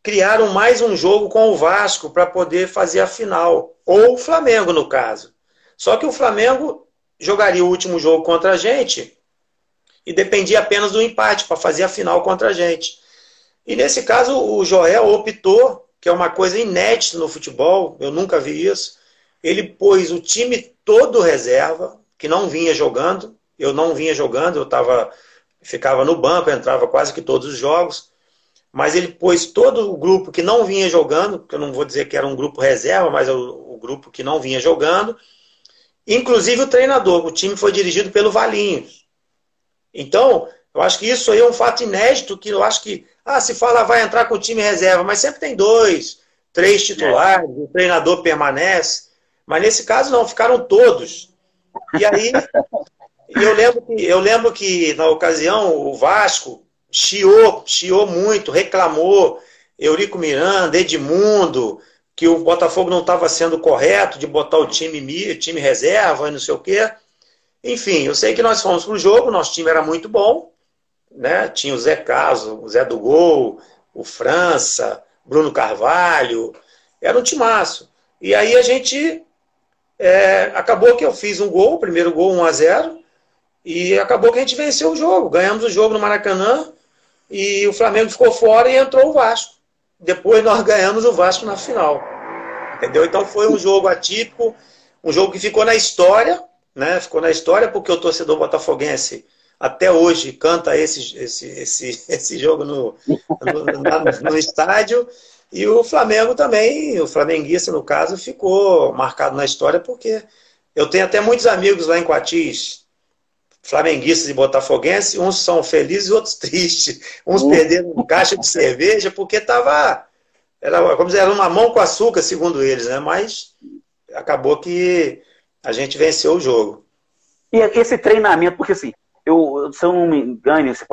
criaram mais um jogo com o Vasco para poder fazer a final. Ou o Flamengo, no caso. Só que o Flamengo jogaria o último jogo contra a gente e dependia apenas do empate para fazer a final contra a gente. E nesse caso o Joel optou, que é uma coisa inédita no futebol, eu nunca vi isso, ele pôs o time todo reserva, que não vinha jogando, eu não vinha jogando, ficava no banco, entrava quase que todos os jogos, mas ele pôs todo o grupo que não vinha jogando, que eu não vou dizer que era um grupo reserva, mas o grupo que não vinha jogando, inclusive o treinador. O time foi dirigido pelo Valinhos. Então, eu acho que isso aí é um fato inédito, que eu acho que, se fala vai entrar com o time reserva, mas sempre tem 2, 3 titulares, o treinador permanece, mas nesse caso não, ficaram todos. E aí, eu lembro que na ocasião o Vasco chiou muito, reclamou, Eurico Miranda, Edmundo, que o Botafogo não estava sendo correto de botar o time reserva e não sei o quê. Enfim, eu sei que nós fomos pro jogo, nosso time era muito bom, né? Tinha o Zé Caso, o Zé do Gol, o França, Bruno Carvalho, era um timaço. E aí a gente, acabou que eu fiz um gol, o primeiro gol 1-0, e acabou que a gente venceu o jogo, ganhamos o jogo no Maracanã, e o Flamengo ficou fora e entrou o Vasco. Depois nós ganhamos o Vasco na final. Entendeu? Então foi um jogo atípico, um jogo que ficou na história, né? Ficou na história porque o torcedor botafoguense até hoje canta esse jogo no estádio. E o Flamengo também, o flamenguista no caso, ficou marcado na história porque eu tenho até muitos amigos lá em Coatis, flamenguistas e botafoguenses, uns são felizes e outros tristes. Uns perderam uma caixa de cerveja porque era uma mão com açúcar, segundo eles, né? Mas acabou que a gente venceu o jogo. E esse treinamento, porque assim, se eu não me engano, você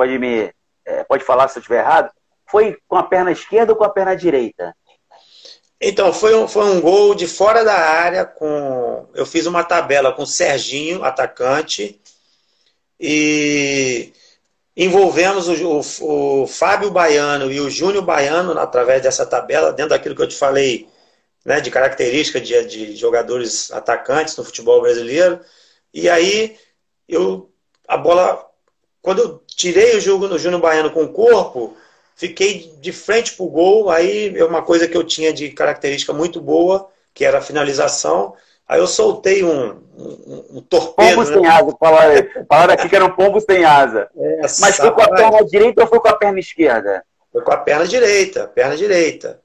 pode falar se eu estiver errado, foi com a perna esquerda ou com a perna direita? Então, foi um gol de fora da área, eu fiz uma tabela com o Serginho, atacante, e envolvemos o Fábio Baiano e o Júnior Baiano através dessa tabela, dentro daquilo que eu te falei, né, de característica de jogadores atacantes no futebol brasileiro. E aí, a bola, quando eu tirei o Júnior Baiano com o corpo, fiquei de frente para o gol. Aí é uma coisa que eu tinha de característica muito boa, que era a finalização. Aí eu soltei um torpedo. Pombo sem asa, falaram aqui que era um pombo sem asa. Mas foi com a perna direita ou foi com a perna esquerda? Foi com a perna direita.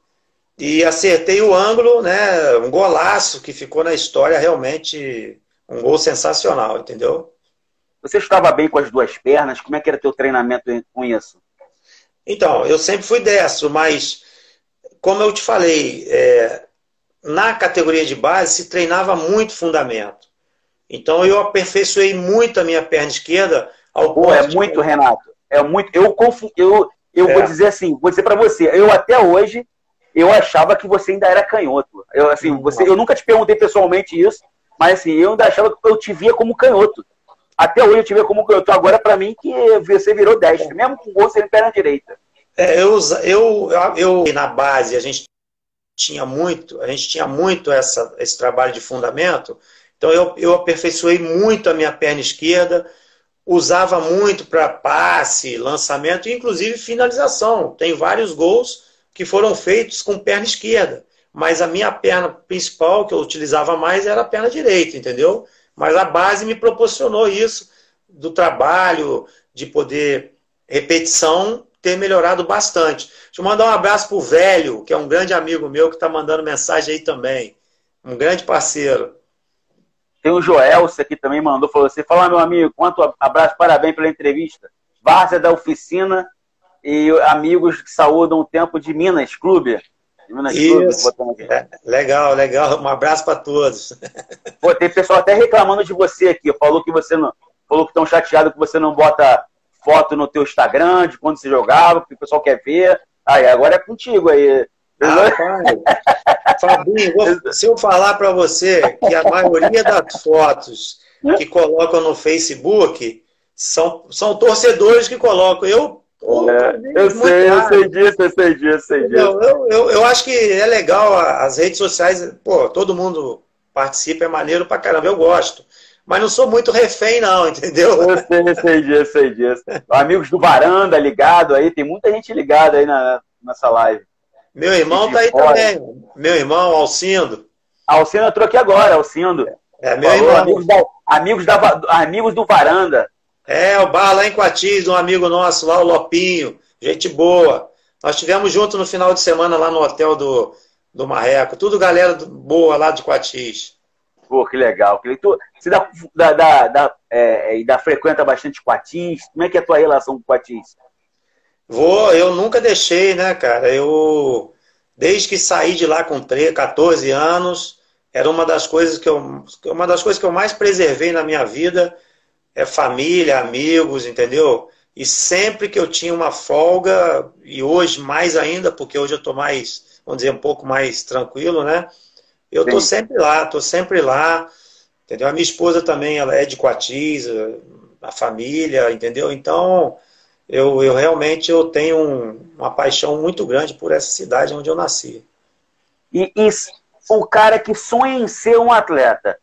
E acertei o ângulo, né? Um golaço que ficou na história, realmente um gol sensacional, entendeu? Você estava bem com as duas pernas? Como é que era teu treinamento com isso? Então, eu sempre fui destro, mas como eu te falei, na categoria de base se treinava muito fundamento. Então eu aperfeiçoei muito a minha perna esquerda ao ponto é muito, Renato. É muito. Eu vou dizer assim, vou dizer para você, eu até hoje eu achava que você ainda era canhoto. Eu nunca te perguntei pessoalmente isso, mas assim, eu ainda achava que eu te via como canhoto. Até hoje eu te via como canhoto. Agora, para mim, que você virou destro, mesmo com gol sem perna direita. Eu na base, a gente tinha muito esse trabalho de fundamento. Então eu aperfeiçoei muito a minha perna esquerda, usava muito para passe, lançamento e inclusive finalização. Tem vários gols que foram feitos com perna esquerda, mas a minha perna principal, que eu utilizava mais, era a perna direita, entendeu? Mas a base me proporcionou isso, do trabalho, de poder, repetição, ter melhorado bastante. Deixa eu mandar um abraço pro Velho, que é um grande amigo meu, que está mandando mensagem aí também. Um grande parceiro. Tem o Joel, você aqui também mandou, falou assim, fala meu amigo, quanto abraço, parabéns pela entrevista. Várzea da Oficina, e amigos que saúdam o tempo de Minas Clube. Minas Clube, Isso. Legal, legal. Um abraço para todos. Pô, tem pessoal até reclamando de você aqui. Falou que você não. Falou que estão chateados que você não bota foto no teu Instagram de quando você jogava, porque o pessoal quer ver. Aí, agora é contigo aí. Fabinho, se eu falar para você que a maioria das fotos que colocam no Facebook são torcedores que colocam. Eu sei disso. Eu acho que é legal as redes sociais, pô, todo mundo participa, é maneiro pra caramba, eu gosto. Mas não sou muito refém, não, entendeu? Eu sei disso. Amigos do Varanda ligado aí, tem muita gente ligada aí nessa live. Meu irmão tá aí também. Meu irmão, Alcindo. Alcindo entrou aqui agora, Alcindo. Meu irmão. Amigos do Varanda. O bar lá em Quatis, um amigo nosso lá, o Lopinho. Gente boa. Nós estivemos juntos no final de semana lá no hotel do Marreco. Tudo galera boa lá de Quatis. Pô, que legal. Você frequenta bastante Quatis? Como é que é a tua relação com Quatis? Eu nunca deixei, né, cara? Desde que saí de lá com 14 anos, era uma das coisas que eu mais preservei na minha vida, é família, amigos, entendeu? E sempre que eu tinha uma folga, e hoje mais ainda, porque hoje eu tô mais, vamos dizer, um pouco mais tranquilo, né? Eu tô sempre lá, entendeu? A minha esposa também, ela é de Quatis, a família, entendeu? Então, eu realmente tenho uma paixão muito grande por essa cidade onde eu nasci. E o cara que sonha em ser um atleta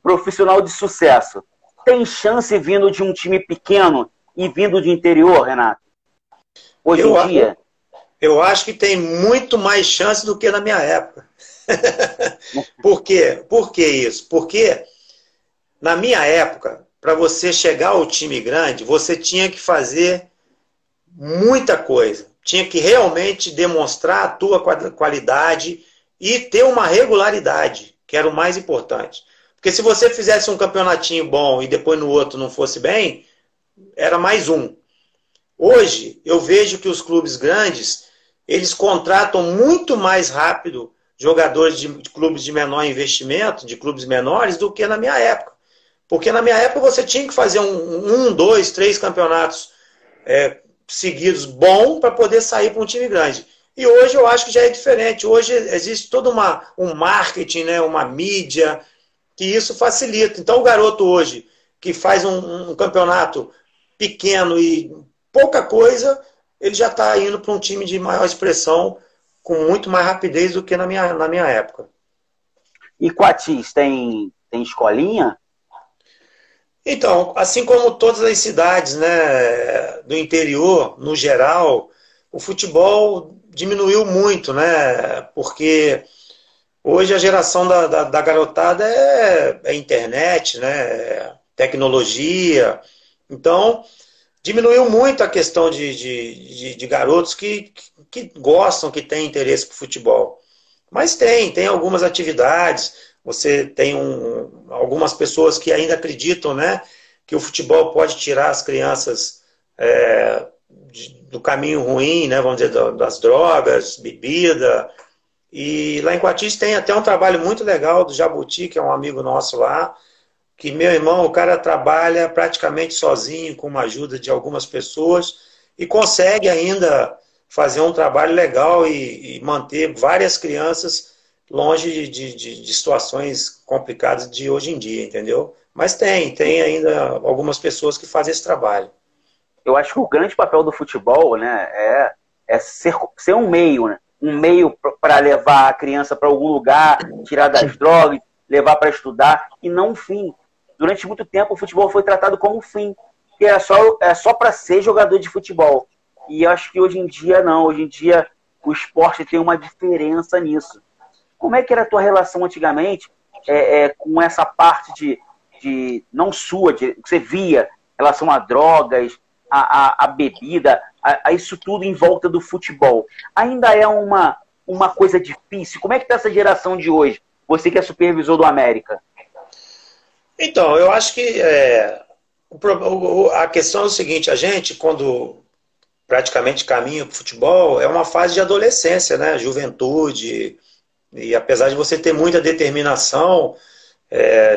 profissional de sucesso, tem chance vindo de um time pequeno e vindo de interior, Renato? Hoje em dia? Eu acho que tem muito mais chance do que na minha época. Por quê? Por que isso? Porque na minha época, para você chegar ao time grande, você tinha que fazer muita coisa. Tinha que realmente demonstrar a tua qualidade e ter uma regularidade, que era o mais importante. Porque se você fizesse um campeonatinho bom e depois no outro não fosse bem, era mais um. Hoje, eu vejo que os clubes grandes, eles contratam muito mais rápido jogadores de clubes de menor investimento, de clubes menores, do que na minha época. Porque na minha época você tinha que fazer 2, 3 campeonatos seguidos bom para poder sair para um time grande. E hoje eu acho que já é diferente. Hoje existe todo um marketing, né, uma mídia, que isso facilita. Então o garoto hoje, que faz um campeonato pequeno e pouca coisa, ele já está indo para um time de maior expressão, com muito mais rapidez do que na minha época. E Quatis tem escolinha? Então, assim como todas as cidades, né, do interior, no geral, o futebol diminuiu muito, né? Porque hoje a geração da garotada é internet, né? Tecnologia. Então, diminuiu muito a questão de garotos que gostam, que têm interesse por futebol. Mas tem algumas atividades. Você tem algumas pessoas que ainda acreditam, né, que o futebol pode tirar as crianças do caminho ruim, né, vamos dizer, das drogas, bebida. E lá em Quatis tem até um trabalho muito legal do Jabuti, que é um amigo nosso lá, que meu irmão, o cara trabalha praticamente sozinho, com uma ajuda de algumas pessoas, e consegue ainda fazer um trabalho legal e manter várias crianças longe de situações complicadas de hoje em dia, entendeu? Mas tem ainda algumas pessoas que fazem esse trabalho. Eu acho que o grande papel do futebol, né, é ser um meio, né? Um meio para levar a criança para algum lugar, tirar das drogas, levar para estudar, e não um fim. Durante muito tempo o futebol foi tratado como um fim, que é só para ser jogador de futebol. E eu acho que hoje em dia não, hoje em dia o esporte tem uma diferença nisso. Como é que era a tua relação antigamente com essa parte não sua, que você via em relação a drogas, a bebida, a isso tudo em volta do futebol? Ainda é uma coisa difícil? Como é que está essa geração de hoje? Você que é supervisor do América. Então, eu acho que a questão é o seguinte, a gente, quando praticamente caminho para o futebol, é uma fase de adolescência, né? Juventude. E apesar de você ter muita determinação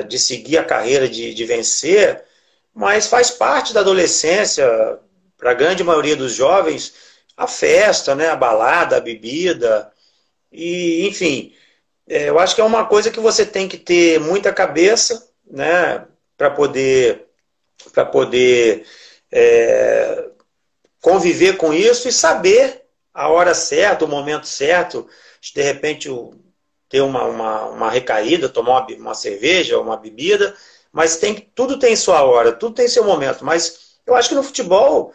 de seguir a carreira, de vencer, mas faz parte da adolescência, para a grande maioria dos jovens, a festa, né? A balada, a bebida. E, enfim, eu acho que é uma coisa que você tem que ter muita cabeça, né? Para poder conviver com isso e saber a hora certa, o momento certo, de repente ter uma recaída, tomar uma cerveja, uma bebida, mas tudo tem sua hora, tudo tem seu momento. Mas eu acho que no futebol,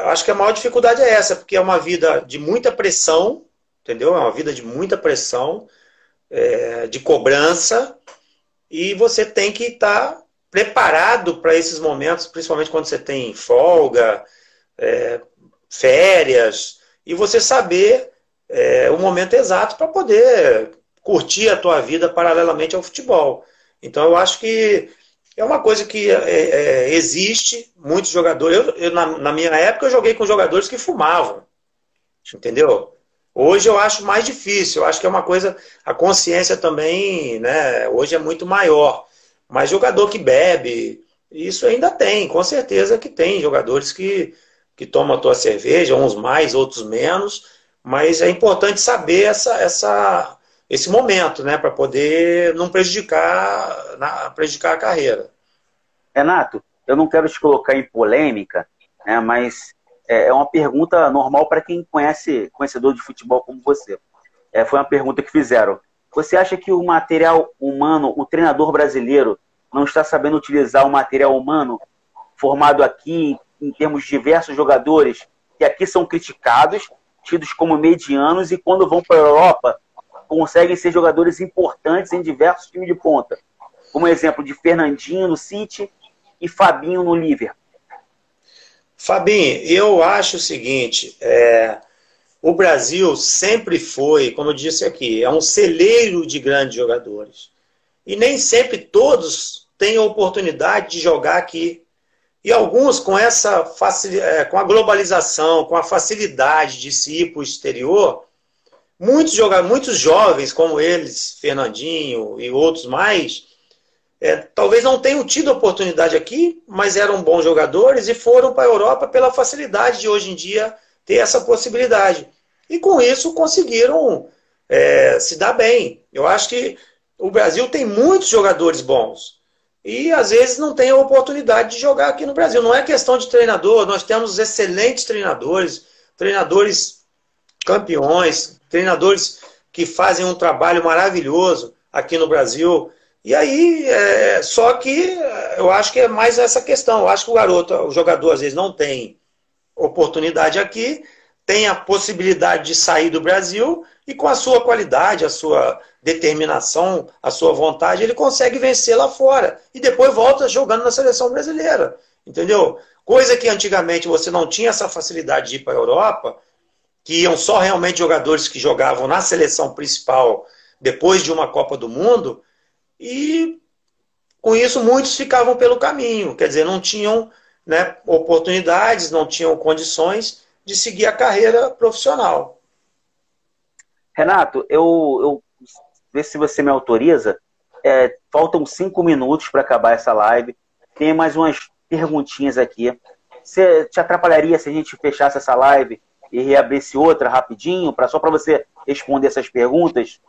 acho que a maior dificuldade é essa, porque é uma vida de muita pressão, entendeu? É uma vida de muita pressão, de cobrança, e você tem que estar preparado para esses momentos, principalmente quando você tem folga, férias, e você saber o momento exato para poder curtir a tua vida paralelamente ao futebol. Então eu acho que é uma coisa que existe, muitos jogadores. Na minha época eu joguei com jogadores que fumavam, entendeu? Hoje eu acho mais difícil, eu acho que é uma coisa, a consciência também, né, hoje é muito maior. Mas jogador que bebe, isso ainda tem, com certeza que tem jogadores que tomam a tua cerveja, uns mais, outros menos, mas é importante saber esse momento, né, para poder não prejudicar a carreira. Renato, eu não quero te colocar em polêmica, né, mas é uma pergunta normal para quem conhecedor de futebol como você. Foi uma pergunta que fizeram. Você acha que o material humano, o treinador brasileiro, não está sabendo utilizar o material humano formado aqui, em termos de diversos jogadores, que aqui são criticados, tidos como medianos, e quando vão para a Europa, conseguem ser jogadores importantes em diversos times de ponta? Como exemplo de Fernandinho no City e Fabinho no Liverpool. Fabinho, eu acho o seguinte, o Brasil sempre foi, como eu disse aqui, é um celeiro de grandes jogadores. E nem sempre todos têm a oportunidade de jogar aqui. E alguns, com a globalização, com a facilidade de se ir para o exterior, muitos jovens, como eles, Fernandinho e outros mais, talvez não tenham tido oportunidade aqui, mas eram bons jogadores e foram para a Europa pela facilidade de hoje em dia ter essa possibilidade. E com isso conseguiram se dar bem. Eu acho que o Brasil tem muitos jogadores bons e às vezes não tem a oportunidade de jogar aqui no Brasil. Não é questão de treinador, nós temos excelentes treinadores, treinadores campeões, treinadores que fazem um trabalho maravilhoso aqui no Brasil. E aí, só que eu acho que é mais essa questão. Eu acho que o jogador às vezes não tem oportunidade aqui, tem a possibilidade de sair do Brasil e com a sua qualidade, a sua determinação, a sua vontade, ele consegue vencer lá fora. E depois volta jogando na seleção brasileira. Entendeu? Coisa que antigamente você não tinha essa facilidade de ir para a Europa, que iam só realmente jogadores que jogavam na seleção principal depois de uma Copa do Mundo. E com isso muitos ficavam pelo caminho, quer dizer, não tinham, né, oportunidades, não tinham condições de seguir a carreira profissional. Renato, eu ver se você me autoriza. Faltam 5 minutos para acabar essa live. Tem mais umas perguntinhas aqui. Você te atrapalharia se a gente fechasse essa live e reabrisse outra rapidinho, só para você responder essas perguntas?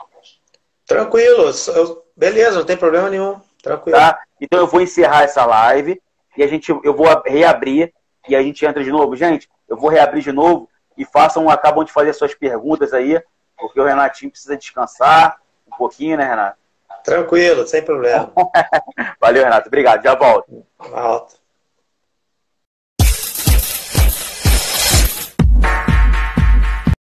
Tranquilo, beleza, não tem problema nenhum. Tranquilo. Tá? Então eu vou encerrar essa live e eu vou reabrir e a gente entra de novo. Gente, eu vou reabrir de novo e acabam de fazer suas perguntas aí, porque o Renatinho precisa descansar um pouquinho, né, Renato? Tranquilo, sem problema. Valeu, Renato. Obrigado. Já volto. Volta.